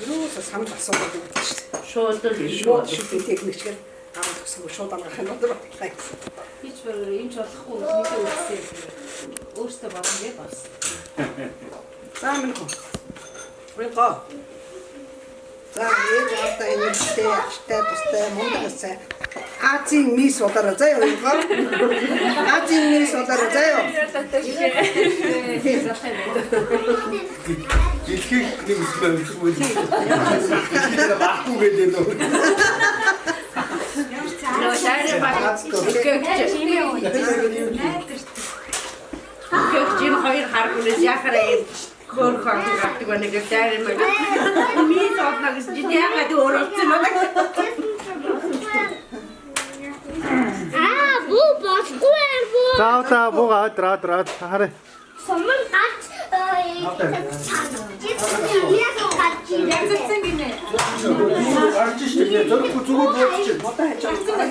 Юуса самд асуугаад байдаг шүү дээ. Шууд шүтэн техникчээр аваад өгсөн шууд амгахын бодлоо гай. Хич бүр юмч болохгүй нэгээ үлдсэн. Өөртөө бодно гэж бас. За минь хөө. Рего. За ээж авта энэтэй аштай тустай мөнгөсэй. Азийн мис удараа заяа рего. Азийн мис удараа заяа. Жилхийг нэг зүйл үгүй. Тэр баггүй гэдэг нөө. Нөө шаарэ багц Гэгчийн хоёр харгуунаас яхараа хөр хатдаг гэдэг нэг дайрын мэг. Мис однаг яагаад өөрөлдсөн юм бэ? Буу болохгүй буу. За буугаа драа хараа. Сумын гач Янзсан гинэ. Арч шүү дээ. Зөвхөн зүгээр буучих. Одоо хаж байгаа.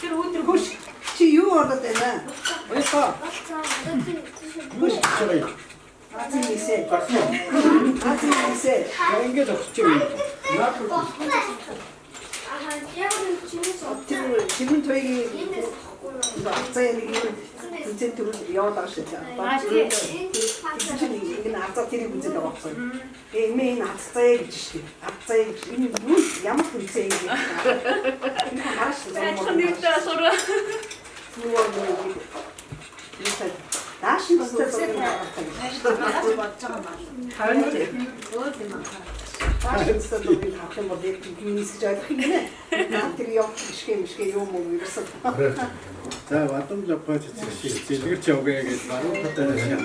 Тэр өдөр хөш чи юу ороод байна? Ойсоо. Хөш чирээ. Азимисээ. Азимисээ. Ингээд очиж юм. 지금 저희 앞자에 문제 들을 여다시죠. 이게 앞자들이 문제가 없어요. 메인 앞자에 주시. 앞자에 이미 뭐 야마 문제 이게. 알았어. 재밌다 서로. 다시 진짜 다른 뭐 미스자 힘내 나한테 역시게 요 몸을 썼어. За бадам жапаач зэлгэрч явгээ гэж баруун татаа шаа.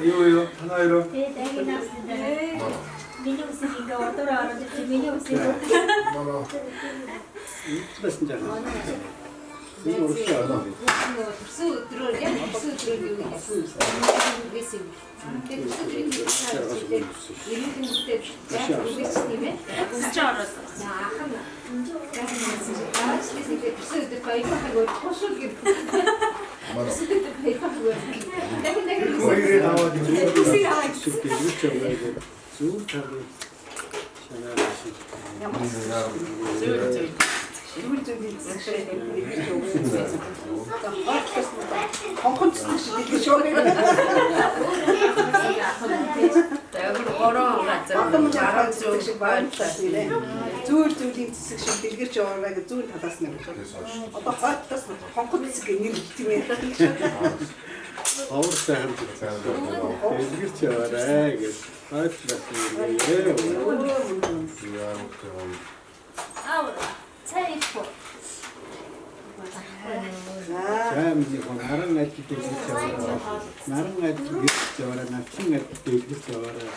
Юу 하나로. Басан жаа. Энэ урагш аа. Төрсөн өдрөөр яг төрсөн өдрөөр юу хийсэн. Үгээсэн. Тэгээд төрсөн өдрийн ирээдүйн үедээ яг үгээсэн тийм ээ. Үсч ороод. Аахан. Төрсөн өдөр баярхаг хошоо гэдэг. Төрсөн өдөр баярхаг. Хоёрын аваад Үсийг аваад. Зэлгэрч явгээ гэж зүүр тавь. Зүгээр зүйлийн цэцэг шиг дэлгэрч яваарай гэж зүгээр талаас нь гэж. Одоо хойлтоос хонхот цэцэг нэр тийм ээ. Авар сайхан зэлгэрч яваарай гэж. Хайтлаас Жамзи наран ажил дэлгэрч яваарай. Наран ажил дэлгэрч яваарай. Навчин ажил дэлгэрч яваарай.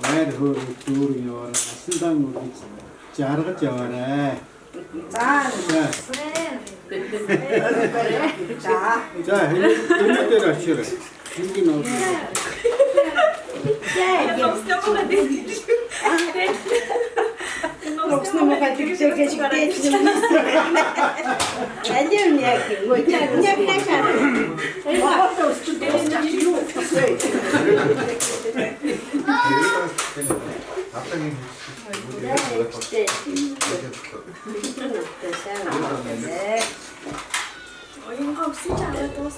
Найр хөр дүүр яваарай. Насандан үргэж жаргаж яваарай. За энэ дээр очироо. Хингийн нөө. Оксноо мохат гэж гэж дээч юм. Алиу яг гоо яг тахаа. Мохот өсч дээч юу гэсэн. 어딘가 없으지 않아도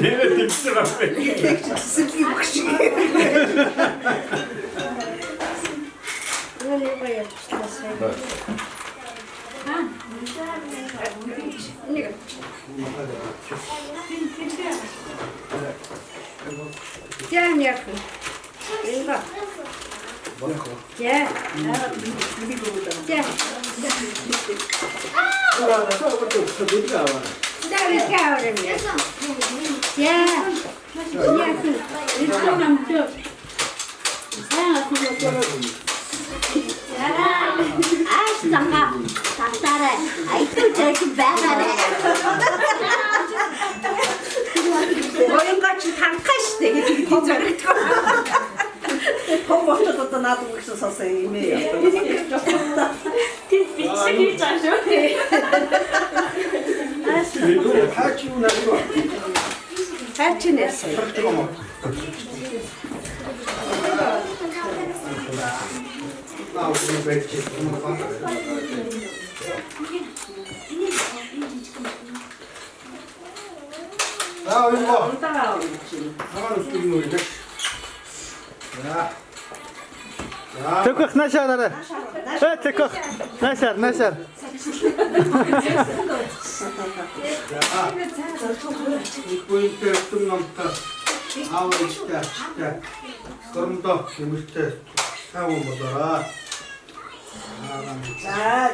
얘네 딥스라고. Сэлги багш. Тям яхан. Инга. 자. 어영같이 단카시 되게 저를 더 먼저 걷다 나도 거기서 섰어요 이메요. 미치기 짜죠? 그래도 파치고 나서 잘 지냈어요. 나 오늘 뵙지. 자, 이거 따라오고 하나는 끓이 놓이네. 자, 자, Tekok nashar ara. Tekok. Nashar. 이쁘게 좀 넘다. 아우 진짜. 그럼 더 재밌게 사고 보더라. 자,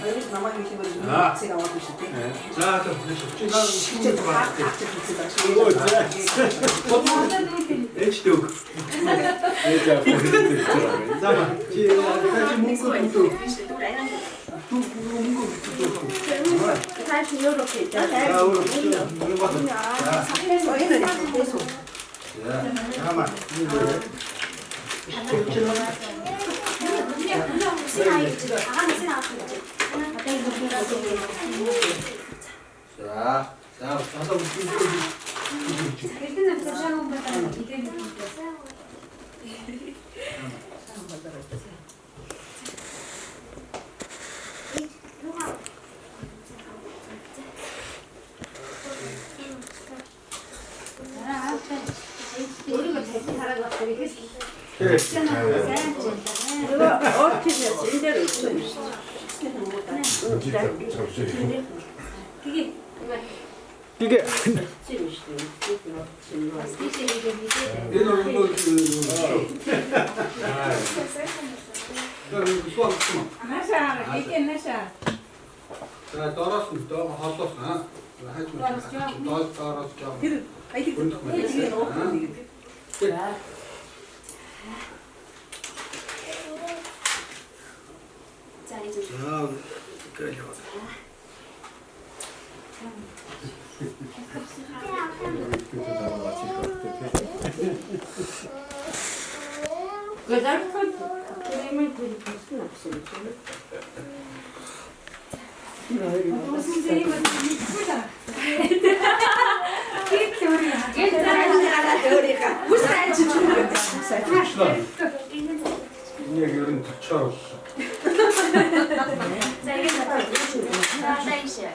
여기서 남아 계시면 제가 와주실 때. 자, 저 진짜 찌가 다 좀 같이 붙이다. H2. 잠깐만. 같이 묶고 또. 다시 이렇게 있잖아. 자, 오늘 자, 저희는 계속. 잠깐만. 자, 가서 우리가 대신 살아갔더니 어떻게 인대로 있어. 이게 얘는 이거 수학 좀. 나샤 이게 나샤 자, 떨었으면 또 헛었어. 해주면 더 떨었어. 자 이제 자, 그래. 그림을 그릴 수는 없어요. 선생님은 이쁘다 우리가 무사히 주는 거야. 얘기는 붙여왔어. 자 이게 다 사이시야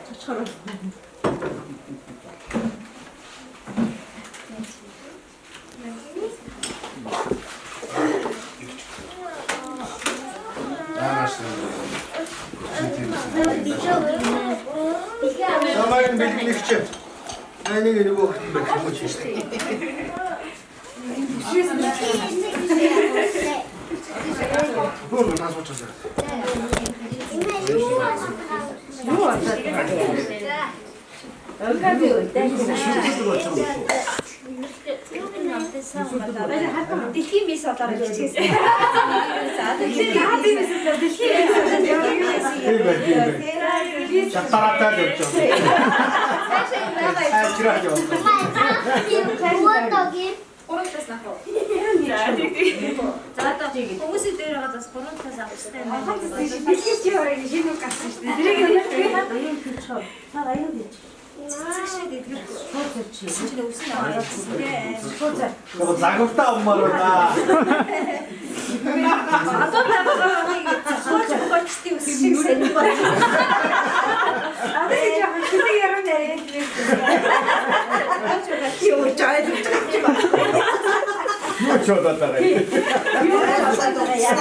Самая медлительная. Они не могут быть чистыми. Ну, нас вот это. 자, 따라따라 줬죠. 잘 지라죠. 자또 공식 들어가서 번호타서 시대는 저거 나갑다 엄마로 나. 저다 따라. 야,